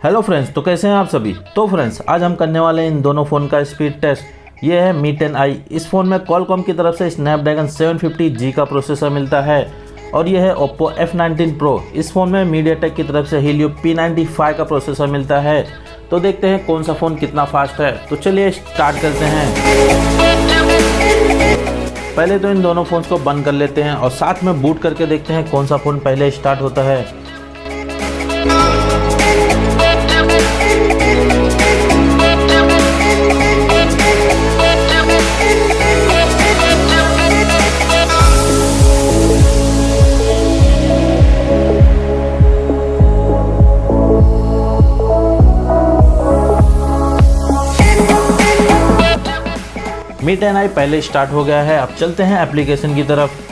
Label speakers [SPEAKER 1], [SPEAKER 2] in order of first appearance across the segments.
[SPEAKER 1] Hello friends, तो कैसे हैं आप सभी। तो फ्रेंड्स, आज हम करने वाले हैं इन दोनों फ़ोन का स्पीड टेस्ट। ये है Mi10i। इस फ़ोन में Qualcomm की तरफ से स्नैपड्रैगन 750G का प्रोसेसर मिलता है और ये है OPPO F19 Pro। इस फ़ोन में MediaTek की तरफ से Helio P95 का प्रोसेसर मिलता है। तो देखते हैं कौन सा फ़ोन कितना फास्ट है। तो चलिए स्टार्ट करते हैं। पहले तो इन दोनों फ़ोन्स को बंद कर लेते हैं और साथ में बूट करके देखते हैं कौन सा फ़ोन पहले स्टार्ट होता है। Mi10i पहले स्टार्ट हो गया है। अब चलते हैं एप्लीकेशन की तरफ।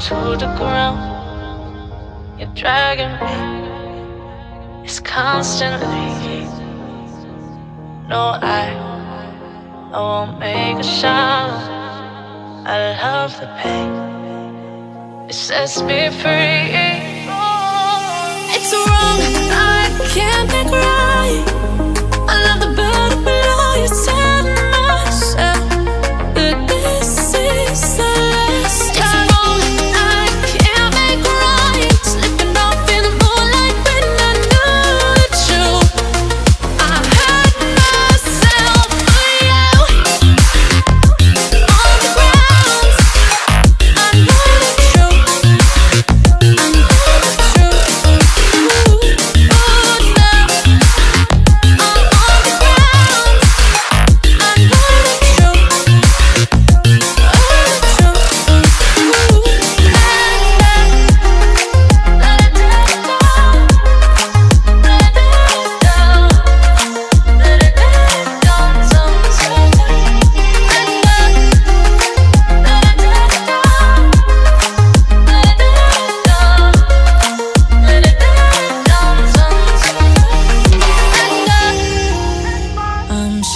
[SPEAKER 2] To the ground, you're dragging me. It's constantly. No, I won't make a sound. I love the pain. It sets me free. It's wrong, I can't make right. I love the burden below your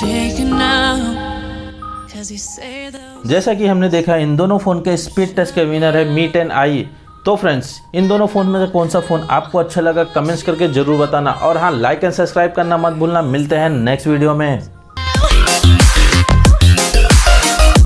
[SPEAKER 2] take it now. 'Cause you say that
[SPEAKER 1] जैसा कि हमने देखा इन दोनों phone के speed test के winner है Mi10i। तो friends, इन दोनों फ़ोन में से कौन सा फ़ोन आपको अच्छा लगा कमेंट्स करके ज़रूर बताना, और हाँ, लाइक एंड सब्सक्राइब करना मत भूलना। मिलते हैं नेक्स्ट वीडियो में।